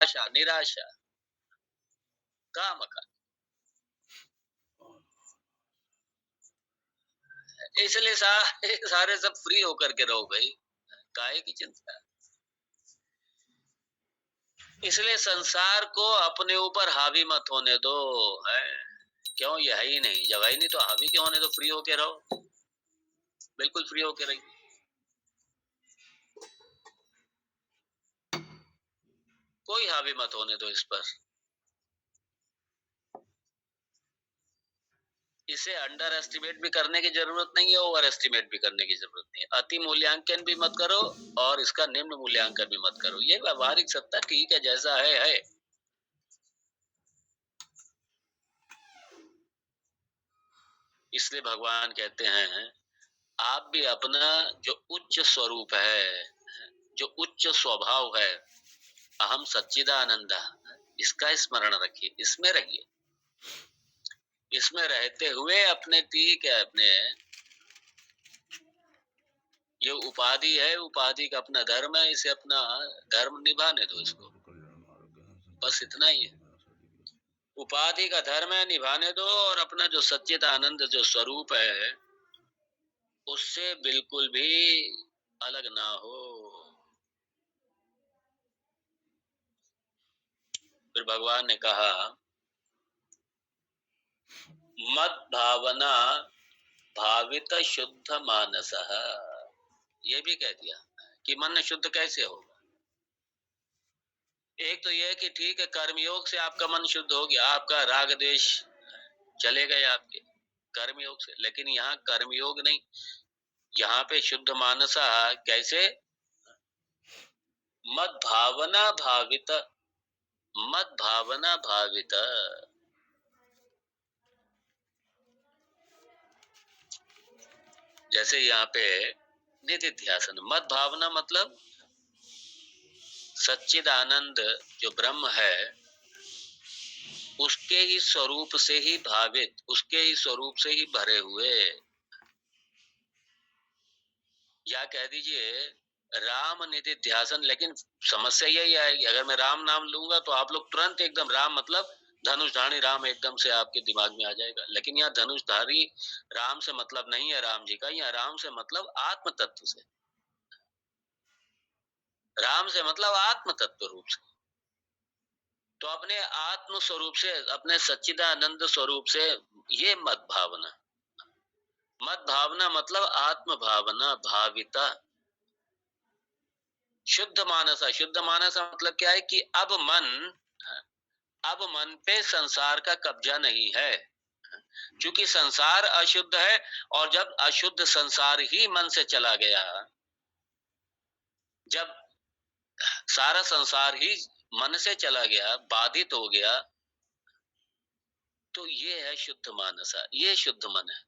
आशा, निराशा, कामका। इसलिए सारे सब फ्री होकर के रहो भाई, काहे की चिंता। इसलिए संसार को अपने ऊपर हावी मत होने दो, है। क्यों, ये है ही नहीं, जब है ही नहीं तो हावी क्यों होने दो, फ्री होके रहो, बिल्कुल फ्री होके रहिए। कोई हावी मत होने दो इस पर। इसे अंडर एस्टिमेट भी करने की जरूरत नहीं है, ओवर एस्टिमेट भी करने की जरूरत नहीं है। अति मूल्यांकन भी मत करो और इसका निम्न मूल्यांकन भी मत करो। ये व्यवहारिक सत्ता ठीक है, जैसा है। इसलिए भगवान कहते हैं, आप भी अपना जो उच्च स्वरूप है, जो उच्च स्वभाव है, अहम सच्चिदानंद, इसका स्मरण रखिए, इसमें रहिए। इसमें रहते हुए अपने, ठीक है, अपने ये उपाधि है, उपाधि का अपना धर्म है, इसे अपना धर्म निभाने दो इसको, बस इतना ही है। उपाधि का धर्म है, निभाने दो, और अपना जो सच्चिद आनंद जो स्वरूप है उससे बिल्कुल भी अलग ना हो। फिर भगवान ने कहा, मद भावना भावित शुद्ध मानस, ये भी कह दिया कि मन शुद्ध कैसे होगा। एक तो यह कि ठीक है, कर्मयोग से आपका मन शुद्ध हो गया, आपका राग द्वेष चले गए आपके कर्मयोग से, लेकिन यहाँ कर्मयोग नहीं, यहाँ पे शुद्ध मानसा कैसे, मद भावना भावित, मद भावना भावित। जैसे यहाँ पे निधिध्यासन, मद भावना मतलब सच्चिद आनंद जो ब्रह्म है उसके ही स्वरूप से ही भावित, उसके ही स्वरूप से ही भरे हुए, या कह दीजिए राम निधिध्यासन। लेकिन समस्या यही आएगी, अगर मैं राम नाम लूंगा तो आप लोग तुरंत एकदम राम मतलब धनुषधारी राम एकदम से आपके दिमाग में आ जाएगा, लेकिन यहाँ धनुषधारी राम से मतलब नहीं है राम जी का, यहाँ राम से मतलब आत्म तत्व से, राम से मतलब आत्म तत्व रूप से। तो अपने आत्म स्वरूप से, अपने सच्चिदानंद स्वरूप से, ये मत भावना, मत भावना मतलब आत्म भावना भाविता, शुद्ध मानसा। शुद्ध मानसा मतलब क्या है कि अब मन पे संसार का कब्जा नहीं है, क्योंकि संसार अशुद्ध है, और जब अशुद्ध संसार ही मन से चला गया, जब सारा संसार ही मन से चला गया, बाधित हो गया, तो ये है शुद्ध मानसा, ये शुद्ध मन है,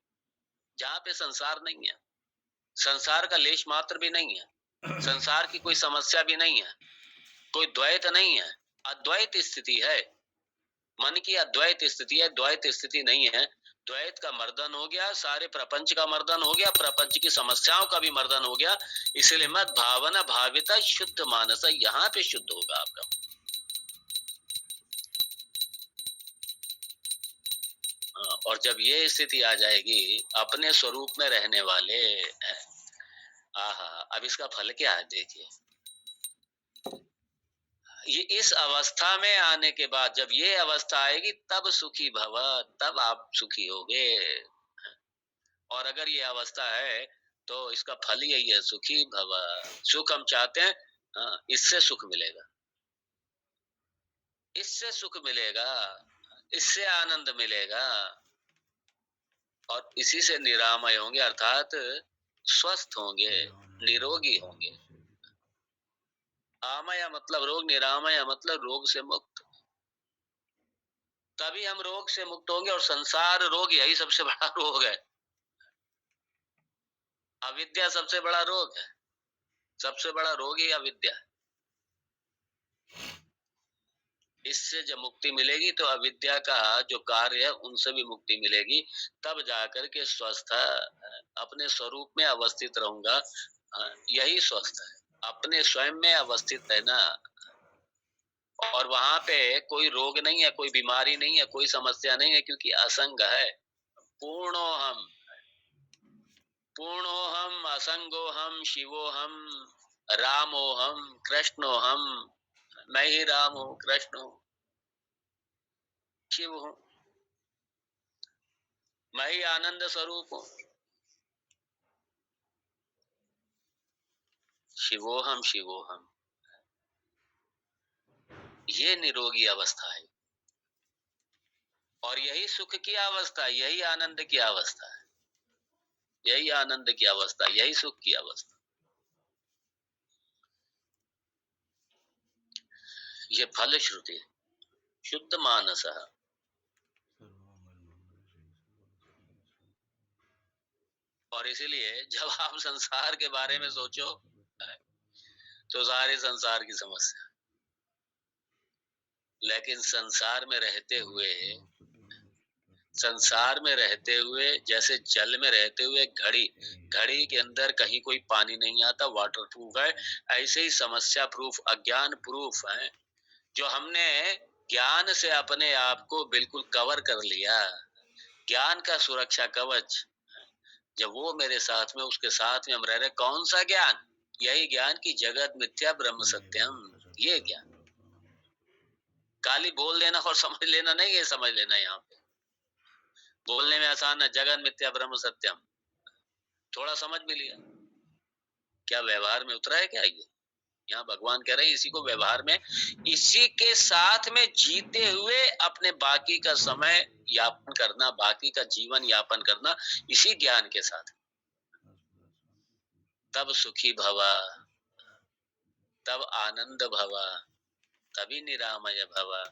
जहां पे संसार नहीं है, संसार का लेश मात्र भी नहीं है, संसार की कोई समस्या भी नहीं है, कोई द्वैत नहीं है, अद्वैत स्थिति है, मन की अद्वैत स्थिति है, द्वैत स्थिति नहीं है। द्वैत का मर्दन हो गया, सारे प्रपंच का मर्दन हो गया, प्रपंच की समस्याओं का भी मर्दन हो गया। इसलिए मत भावना भाविता शुद्ध मानस, यहाँ पे शुद्ध होगा आपका। और जब ये स्थिति आ जाएगी अपने स्वरूप में रहने वाले, आहा, अब इसका फल क्या है देखिए। ये इस अवस्था में आने के बाद, जब ये अवस्था आएगी तब सुखी भव, तब आप सुखी होगे। और अगर ये अवस्था है तो इसका फल यही है, सुखी भव। सुख हम चाहते हैं, इससे सुख मिलेगा, इससे सुख मिलेगा, इससे आनंद मिलेगा, और इसी से निरामय होंगे, अर्थात स्वस्थ होंगे, निरोगी होंगे। आमय मतलब रोग, निरामय मतलब रोग से मुक्त। तभी हम रोग से मुक्त होंगे, और संसार रोग यही सबसे बड़ा रोग है। अविद्या सबसे बड़ा रोग है, सबसे बड़ा रोग ही अविद्या है। इससे जब मुक्ति मिलेगी तो अविद्या का जो कार्य है उनसे भी मुक्ति मिलेगी, तब जाकर के स्वस्थ अपने स्वरूप में अवस्थित रहूंगा। यही स्वस्थ है, अपने स्वयं में अवस्थित रहना, और वहां पे कोई रोग नहीं है, कोई बीमारी नहीं है, कोई समस्या नहीं है, क्योंकि असंग है। पूर्णोहम, पूर्णोहम, असंगोहम, शिवोहम, रामोहम, कृष्णोहम। मैं ही राम हूँ, कृष्ण हूँ, शिव हूँ, मैं ही आनंद स्वरूप हूँ। शिवोहम शिवोहम, ये निरोगी अवस्था है, और यही सुख की अवस्था, यही आनंद की अवस्था है, यही आनंद की अवस्था, यही सुख की अवस्था। ये फल श्रुति, शुद्ध मानस। और इसीलिए जब आप संसार के बारे में सोचो तो सारे संसार की समस्या, लेकिन संसार में रहते हुए, संसार में रहते हुए, जैसे जल में रहते हुए घड़ी, घड़ी के अंदर कहीं कोई पानी नहीं आता, वाटर प्रूफ है, ऐसे ही समस्या प्रूफ, अज्ञान प्रूफ है। जो हमने ज्ञान से अपने आप को बिल्कुल कवर कर लिया, ज्ञान का सुरक्षा कवच, जब वो मेरे साथ में, उसके साथ में हम रह रहे, कौन सा ज्ञान? यही ज्ञान की जगत मिथ्या ब्रह्म सत्यम, ये ज्ञान। खाली बोल देना और समझ लेना नहीं, ये समझ लेना। यहाँ पे बोलने में आसान है, जगत मिथ्या ब्रह्म सत्यम, थोड़ा समझ भी लिया, क्या व्यवहार में उतरा है क्या ये? यहाँ भगवान कह रहे हैं इसी को व्यवहार में, इसी के साथ में जीते हुए अपने बाकी का समय यापन करना, बाकी का जीवन यापन करना, इसी ज्ञान के साथ, तब सुखी भवा, तब आनंद भवा, तभी निरामय भवा।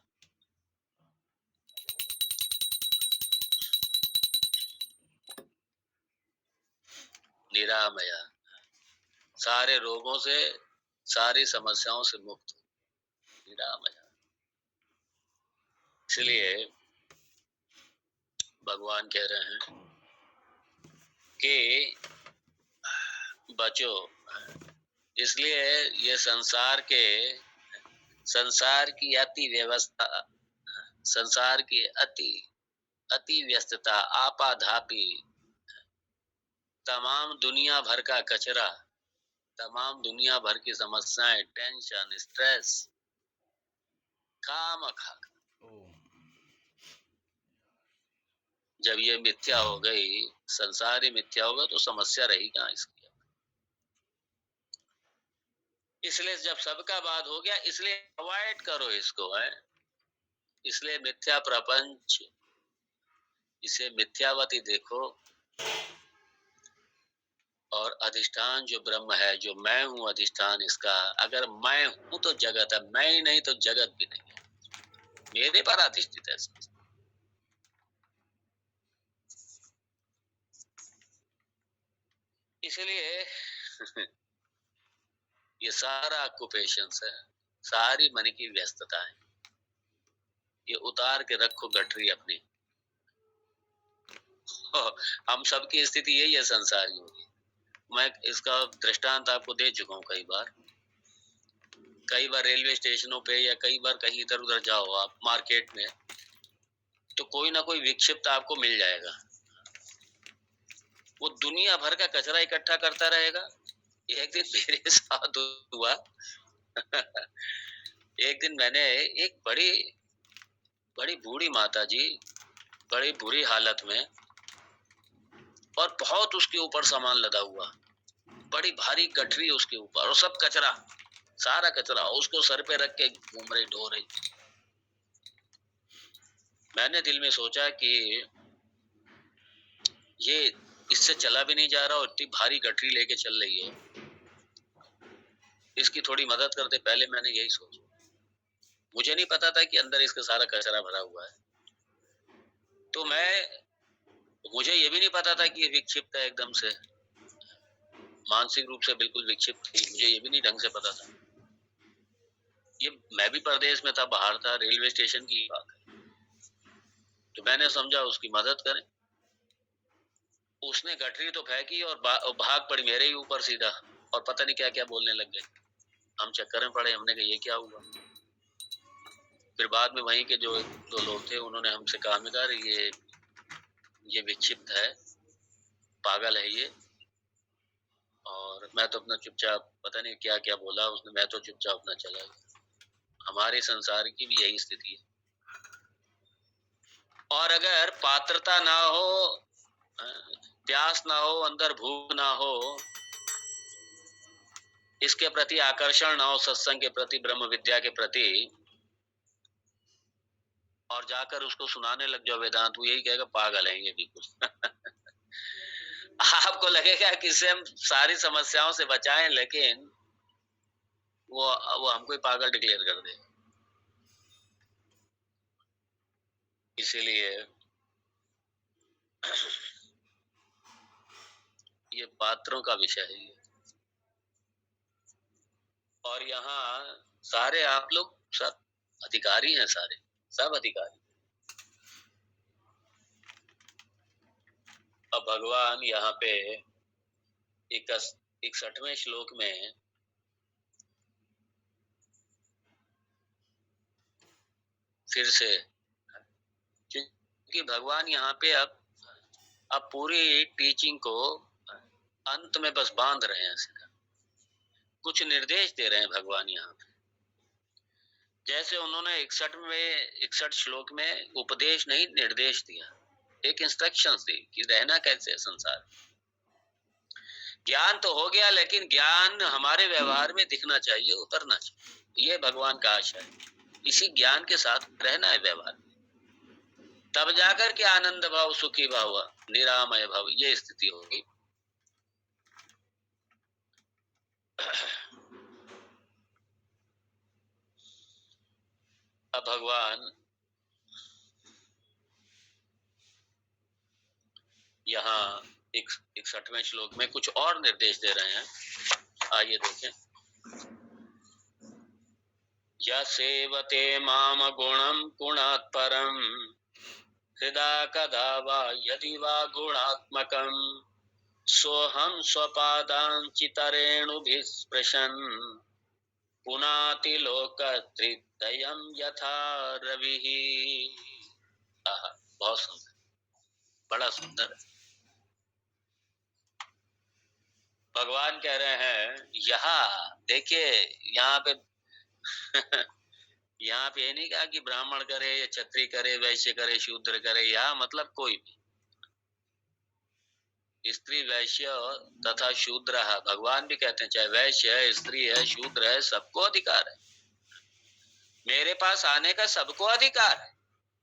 निरामय, सारे रोगों से, सारी समस्याओं से मुक्त, निरामय। इसलिए भगवान कह रहे हैं कि बचो, इसलिए ये संसार की अति व्यवस्था, संसार की अति व्यस्तता, आपाधापी, तमाम दुनिया भर का कचरा, तमाम दुनिया भर की समस्याएं, टेंशन, स्ट्रेस, खामखा, जब ये मिथ्या हो गई, संसार ही मिथ्या होगा, तो समस्या रही कहाँ इसकी? इसलिए जब सबका बात हो गया, इसलिए अवॉइड करो इसको, है। इसलिए मिथ्या प्रपंच, इसे मिथ्यावती देखो, और अधिष्ठान जो ब्रह्म है, जो मैं हूं अधिष्ठान इसका, अगर मैं हूं तो जगत है, मैं ही नहीं तो जगत भी नहीं है, मेरे पर अधिष्ठित है। इसलिए ये सारा ऑक्यूपेशन है, सारी मन की व्यस्तता है, ये उतार के रखो गठरी अपनी। हम सबकी स्थिति यही है संसारियों की। मैं इसका दृष्टांत आपको दे चुका हूँ कई बार। कई बार रेलवे स्टेशनों पे, या कई बार कहीं इधर उधर जाओ आप मार्केट में, तो कोई ना कोई विक्षिप्त आपको मिल जाएगा, वो दुनिया भर का कचरा इकट्ठा करता रहेगा। एक दिन मेरे साथ हुआ एक दिन मैंने एक बड़ी बड़ी बूढ़ी माता जी, बड़ी बुरी हालत में, और बहुत उसके ऊपर सामान लदा हुआ, बड़ी भारी गठरी उसके ऊपर, और सब कचरा, सारा कचरा उसको सर पे रख के घूम रही, ढो रही। मैंने दिल में सोचा कि ये इससे चला भी नहीं जा रहा, और इतनी भारी गठरी लेके चल रही है, इसकी थोड़ी मदद करते। पहले मैंने यही सोचा, मुझे नहीं पता था कि अंदर इसका सारा कचरा भरा हुआ है। तो मुझे ये भी नहीं पता था कि ये विक्षिप्त है एकदम से, मानसिक रूप से बिल्कुल विक्षिप्त थी, मुझे ये भी नहीं ढंग से पता था। ये मैं भी परदेश में था, बाहर था, रेलवे स्टेशन की बात है। तो मैंने समझा उसकी मदद करें। उसने गठरी तो फेंकी और भाग पड़ी मेरे ही ऊपर सीधा, और पता नहीं क्या क्या बोलने लग गए। हम चक्कर में पड़े, हमने कहा ये क्या हुआ। फिर बाद में वहीं के जो दो लोग थे उन्होंने हमसे कहा, मितार ये विक्षिप्त है, पागल है ये। और मैं तो अपना चुपचाप, पता नहीं क्या क्या बोला उसने, मैं तो चुपचाप अपना चला गया। हमारे संसार की भी यही स्थिति है। और अगर पात्रता ना हो, प्यास ना हो, अंदर भूख ना हो, इसके प्रति आकर्षण ना हो, सत्संग के प्रति, ब्रह्म विद्या के प्रति, और जाकर उसको सुनाने लग जाओ वेदांत, वो यही कहेगा पागल है ये बिल्कुल। आपको लगेगा कि इससे हम सारी समस्याओं से बचाएं, लेकिन वो हमको ही पागल डिक्लेयर कर दे। इसीलिए ये पात्रों का विषय है। और यहाँ सारे आप लोग सब अधिकारी हैं, सारे सब अधिकारी। अब भगवान यहाँ पे 61वें श्लोक में फिर से, क्योंकि भगवान यहाँ पे अब पूरी टीचिंग को अंत में बस बांध रहे हैं, कुछ निर्देश दे रहे हैं भगवान यहाँ पे। जैसे उन्होंने 61 श्लोक में उपदेश नहीं, निर्देश दिया, एक इंस्ट्रक्शंस दी कि रहना कैसे है संसार। ज्ञान तो हो गया, लेकिन ज्ञान हमारे व्यवहार में दिखना चाहिए, उतरना चाहिए। ये भगवान का आशा है। इसी ज्ञान के साथ रहना है व्यवहार में, तब जाकर के आनंद भाव, सुखी भाव, निरामय भाव, ये स्थिति होगी। अब भगवान यहाँ 61वें श्लोक में कुछ और निर्देश दे रहे हैं, आइए देखें। य सेवते माम गुणम गुणात् परम, हृदा कदा वा यदि वा गुणात्मकम, सोहम स्वपादांचितरेणुभिः स्पृशन्, पुनाति लोकत्रितयं यथा रविः। बहुत सुंदर, बड़ा सुंदर। भगवान कह रहे हैं यहाँ देखिए, यहाँ पे यहाँ पे ये नहीं कहा कि ब्राह्मण करे या क्षत्रिय करे, वैश्य करे, शूद्र करे, यहाँ मतलब कोई भी, स्त्री वैश्य तथा शूद्र है। भगवान भी कहते हैं चाहे वैश्य है, स्त्री है, शूद्र है, सबको अधिकार है। मेरे पास आने का सबको अधिकार है,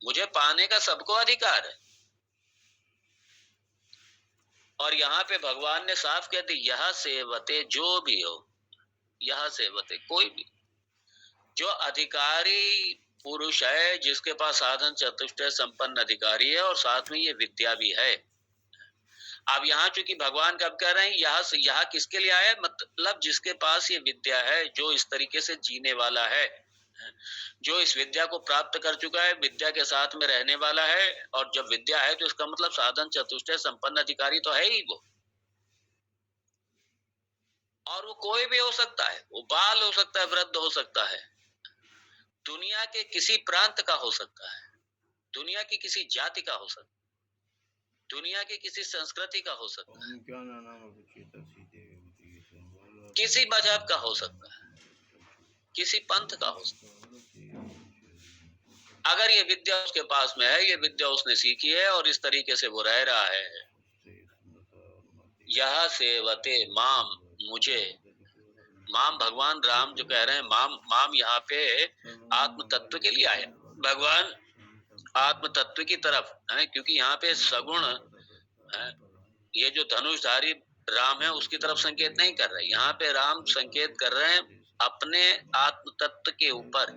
मुझे पाने का सबको अधिकार है। और यहाँ पे भगवान ने साफ कह दी, यह सेवते, जो भी हो, यह सेवते, कोई भी जो अधिकारी पुरुष है, जिसके पास साधन चतुष्टय संपन्न अधिकारी है, और साथ में ये विद्या भी है। अब यहाँ चूंकि भगवान कब कह रहे हैं, यहाँ किसके लिए आया, मतलब जिसके पास ये विद्या है, जो इस तरीके से जीने वाला है, जो इस विद्या को प्राप्त कर चुका है, विद्या के साथ में रहने वाला है। और जब विद्या है तो इसका मतलब साधन चतुष्टय संपन्न अधिकारी तो है ही वो। और वो कोई भी हो सकता है, वो बाल हो सकता है, वृद्ध हो सकता है, दुनिया के किसी प्रांत का हो सकता है, दुनिया की किसी जाति का हो सकता है, दुनिया की किसी संस्कृति का हो सकता है, किसी मजहब का हो सकता है, किसी पंथ का हो सकता है। अगर ये विद्या उसके पास में है, ये विद्या उसने सीखी है और इस तरीके से वो रह रहा है, यह सेवते माम, मुझे, माम भगवान राम जो कह रहे हैं, माम यहाँ पे आत्म तत्व के लिए आया। भगवान आत्म तत्व की तरफ है, क्योंकि यहाँ पे सगुण है, ये जो धनुषधारी राम है उसकी तरफ संकेत नहीं कर रहे, यहाँ पे राम संकेत कर रहे हैं अपने आत्म तत्व के ऊपर,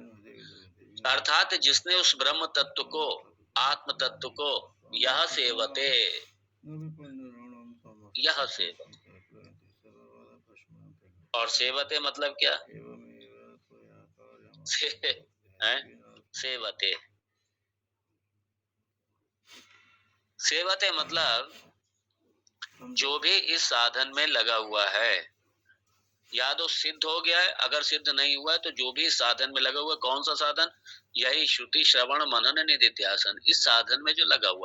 अर्थात जिसने उस ब्रह्म तत्व को, आत्म तत्व को, यह सेवते, यह सेवते, और सेवते मतलब क्या है, सेवते, सेवते मतलब जो भी इस साधन में लगा हुआ है, या तो सिद्ध हो गया है, अगर सिद्ध नहीं हुआ है तो जो भी साधन में लगा हुआ है, कौन सा साधन? यही श्रुति श्रवण मनन निधिध्यासन, इस साधन में जो लगा हुआ है,